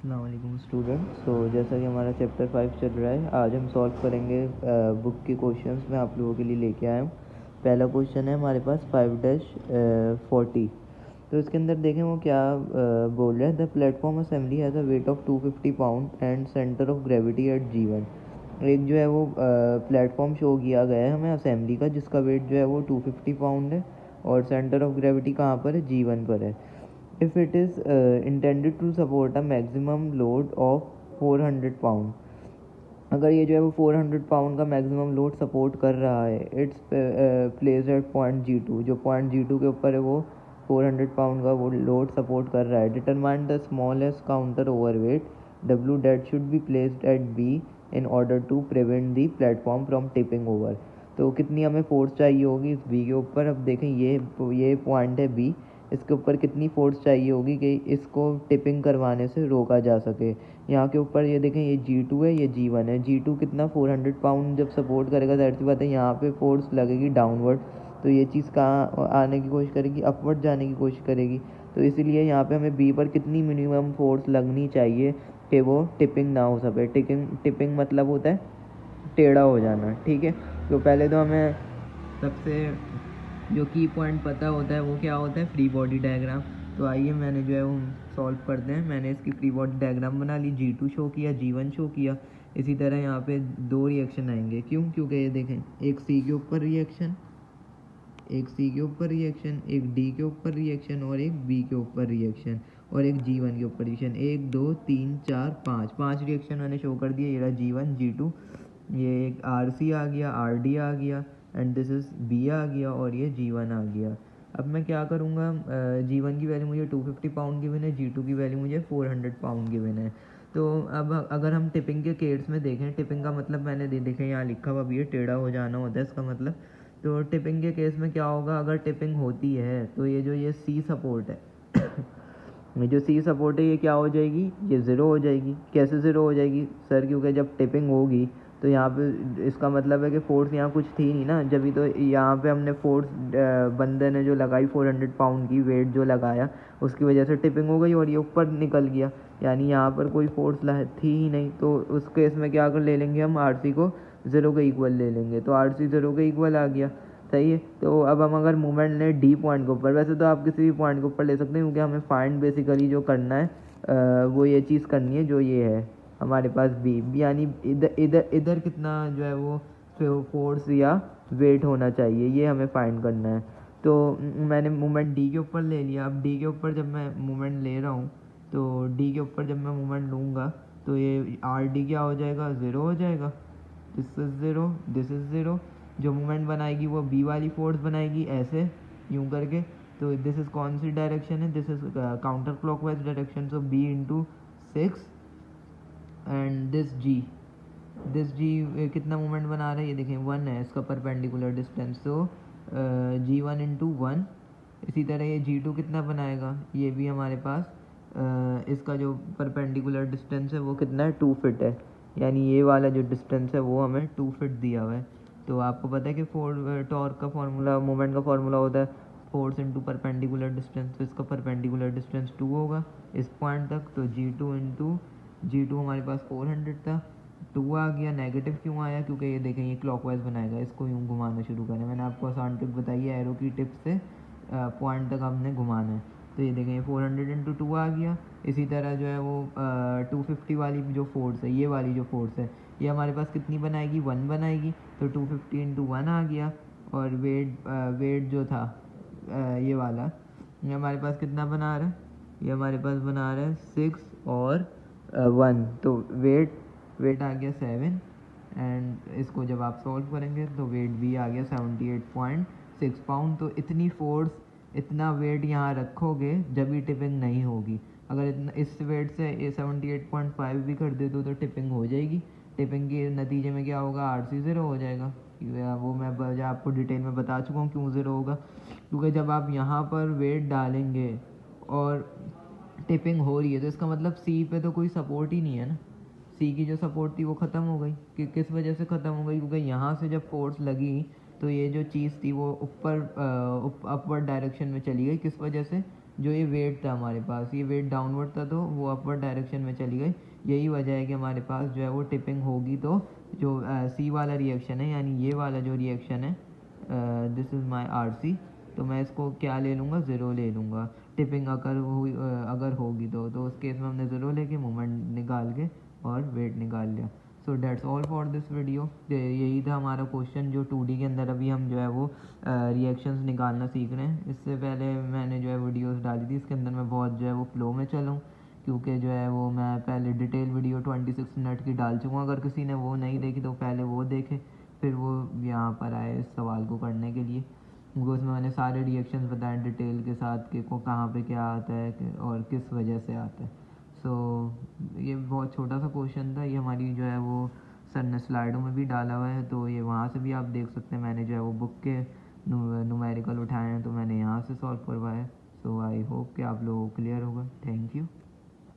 अस्सलाम वालेकुम स्टूडेंट। जैसा कि हमारा चैप्टर 5 चल रहा है, आज हम सॉल्व करेंगे बुक के क्वेश्चंस मैं आप लोगों के लिए लेके आया हूँ। पहला क्वेश्चन है हमारे पास 5-40। तो इसके अंदर देखें वो क्या बोल रहा है। The platform assembly has a weight of 250 pound and centre of gravity eight G1। एक जो है वो प्लेटफॉर्म शो किया गया है हमें असेंबली का, जिसका वेट जो है वो 250 पाउंड है और सेंटर ऑफ ग्रेविटी कहाँ पर है, G1 पर है। if it is intended to support a maximum load of 400 pound, अगर ये जो है वो 400 पाउंड का मैक्सिमम लोड सपोर्ट कर रहा है, its place at point G2, जो पॉइंट G2 के ऊपर है वो 400 पाउंड का वो लोड सपोर्ट कर रहा है। Determine the smallest counter overweight W that should be placed at B in order to prevent the platform from tipping over। तो कितनी हमें फोर्स चाहिए होगी इस B के ऊपर। अब देखें ये पॉइंट है B, इसके ऊपर कितनी फोर्स चाहिए होगी कि इसको टिपिंग करवाने से रोका जा सके। यहाँ के ऊपर ये देखें, ये G2 है, ये G1 है। G2 कितना 400 पाउंड जब सपोर्ट करेगा, ज़ाहिर सी बात है यहाँ पे फोर्स लगेगी डाउनवर्ड। तो ये चीज़ कहाँ आने की कोशिश करेगी, अपवर्ड जाने की कोशिश करेगी। तो इसीलिए यहाँ पे हमें बी पर कितनी मिनिमम फोर्स लगनी चाहिए कि वो टिपिंग ना हो सके। टिपिंग मतलब होता है टेढ़ा हो जाना, ठीक है। तो पहले तो हमें सबसे जो की पॉइंट पता होता है वो क्या होता है, फ्री बॉडी डायग्राम। तो आइए मैंने जो है वो सॉल्व करते हैं। मैंने इसकी फ्री बॉडी डायग्राम बना ली, G2 शो किया, G1 शो किया। इसी तरह यहाँ पे दो रिएक्शन आएंगे, क्योंकि ये देखें, एक C के ऊपर रिएक्शन, एक C के ऊपर रिएक्शन, एक D के ऊपर रिएक्शन और एक B के ऊपर रिएक्शन और एक G1 के ऊपर रिएक्शन। 1 2 3 4 5 रिएक्शन मैंने शो कर दिए। ये रहा G1 G2, ये एक RC आ गया, RD आ गया एंड दिस इज़ B आ गया और ये G1 आ गया। अब मैं क्या करूँगा, G1 की वैल्यू मुझे 250 पाउंड गिवन है, G2 की वैल्यू मुझे 400 पाउंड गिवन है। तो अब अगर हम टिपिंग के केस में देखें, टिपिंग का मतलब मैंने देखें यहाँ लिखा हुआ भी है, टेढ़ा हो जाना होता है इसका मतलब। तो टिपिंग के केस में क्या होगा, अगर टिपिंग होती है तो ये सी सपोर्ट है ये जो सी सपोर्ट है ये क्या हो जाएगी, ये ज़ीरो हो जाएगी। कैसे ज़ीरो हो जाएगी सर, क्योंकि जब टिपिंग होगी तो यहाँ पे इसका मतलब है कि फोर्स यहाँ कुछ थी नहीं ना, जब तो यहाँ पे हमने फोर्स बंदे ने जो लगाई 400 पाउंड की वेट जो लगाया, उसकी वजह से टिपिंग हो गई और ये ऊपर निकल गया, यानी यहाँ पर कोई फोर्स थी ही नहीं। तो उस केस में क्या कर ले लेंगे हम, आर को ज़ीरो के इक्वल ले लेंगे। तो आर ज़ीरो के इक्वल आ गया, सही है। तो अब हम अगर मूवमेंट लें डी पॉइंट के ऊपर, वैसे तो आप किसी भी पॉइंट के ऊपर ले सकते हैं, क्योंकि हमें फाइंड बेसिकली जो करना है वो ये चीज़ करनी है जो ये है हमारे पास बी, यानी इधर इधर इधर कितना जो है वो फोर्स या वेट होना चाहिए, ये हमें फाइंड करना है। तो मैंने मूवमेंट डी के ऊपर ले लिया। अब डी के ऊपर जब मैं मूवमेंट ले रहा हूँ, तो डी के ऊपर जब मैं मूवमेंट लूँगा तो ये आर डी क्या हो जाएगा, ज़ीरो हो जाएगा। This is zero, this is zero. जो मूवमेंट बनाएगी वो बी वाली फोर्स बनाएगी, ऐसे यूँ करके। तो दिस इज़ कौन सी डायरेक्शन है, this is counter clockwise direction. So B into 6 and this G कितना मूवमेंट बना रहा है, ये देखें 1 है इसका परपेंडिकुलर डिस्टेंस। तो G1 इंटू 1। इसी तरह ये G2 कितना बनाएगा, ये भी हमारे पास इसका जो परपेंडिकुलर डिस्टेंस है वो कितना है, 2 फीट है, यानी ये वाला जो डिस्टेंस है वो हमें 2 फीट दिया हुआ है। तो आपको पता है कि टॉर्क का फार्मूला, मोमेंट का फार्मूला होता है फोर्स इंटू परपेंडिकुलर डिस्टेंस। तो इसका परपेंडिकुलर डिस्टेंस 2 होगा इस पॉइंट तक। तो G2 इंटू G2 हमारे पास 400 था, 2 आ गया। नेगेटिव क्यों आया, क्योंकि ये देखें ये क्लॉकवाइज बनाएगा, इसको यूँ घुमाना शुरू करें। मैंने आपको आसान टिप बताई है, एरो की टिप से पॉइंट तक हमने घुमाना है। तो ये देखें ये 400 इंटू 2 आ गया। इसी तरह जो है वो 250 वाली जो फोर्स है, ये वाली जो फोर्स है, ये हमारे पास कितनी बनाएगी, 1 बनाएगी। तो 250 इंटू 1 आ गया। और वेट जो था ये वाला, ये हमारे पास कितना बना रहा है, ये हमारे पास बना रहा है 6 और 1। तो वेट आ गया 7 एंड इसको जब आप सॉल्व करेंगे तो वेट भी आ गया 78.6 पाउंड। तो इतनी फोर्स, इतना वेट यहाँ रखोगे जब भी टिपिंग नहीं होगी। अगर इतना इस वेट से 78.5 भी कर दे तो टिपिंग हो जाएगी। टिपिंग के नतीजे में क्या होगा, आर सी ज़ीरो हो जाएगा। वो मैं आपको डिटेल में बता चुका हूँ क्यों ज़ीरो होगा, क्योंकि जब आप यहाँ पर वेट डालेंगे और टिपिंग हो रही है तो इसका मतलब सी पे तो कोई सपोर्ट ही नहीं है ना। सी की जो सपोर्ट थी वो ख़त्म हो गई। कि किस वजह से ख़त्म हो गई, क्योंकि यहाँ से जब फोर्स लगी तो ये जो चीज़ थी वो ऊपर अपवर्ड डायरेक्शन में चली गई। किस वजह से, जो ये वेट था हमारे पास, ये वेट डाउनवर्ड था तो वो अपवर्ड डायरेक्शन में चली गई। यही वजह है कि हमारे पास जो है वो टिपिंग होगी। तो जो सी वाला रिएक्शन है, यानी ये वाला जो रिएक्शन है, दिस इज़ माई RC, तो मैं इसको क्या ले लूँगा, ज़ीरो ले लूँगा। टिपिंग अगर होगी तो उस केस में हमने ज़ीरो लेके मोमेंट निकाल के और वेट निकाल लिया। So that's all for this video. यही था हमारा क्वेश्चन जो 2D के अंदर अभी हम जो है वो रिएक्शंस निकालना सीख रहे हैं। इससे पहले मैंने जो है वीडियोस डाली थी, इसके अंदर मैं बहुत जो है वो फ्लो में चलूँ, क्योंकि जो है वो मैं पहले डिटेल वीडियो 26 मिनट की डाल चुका हूँ। अगर किसी ने वो नहीं देखी तो पहले वो देखे, फिर वो यहाँ पर आए इस सवाल को करने के लिए, क्योंकि उसमें मैंने सारे रिएक्शंस बताए डिटेल के साथ कि को कहाँ पे क्या आता है और किस वजह से आता है। सो ये बहुत छोटा सा क्वेश्चन था, ये हमारी जो है वो सर ने स्लाइडों में भी डाला हुआ है, तो ये वहाँ से भी आप देख सकते हैं। मैंने जो है वो बुक के न्यूमेरिकल उठाए हैं, तो मैंने यहाँ से सॉल्व करवाया। सो आई होप कि आप लोगों को क्लियर होगा। Thank you.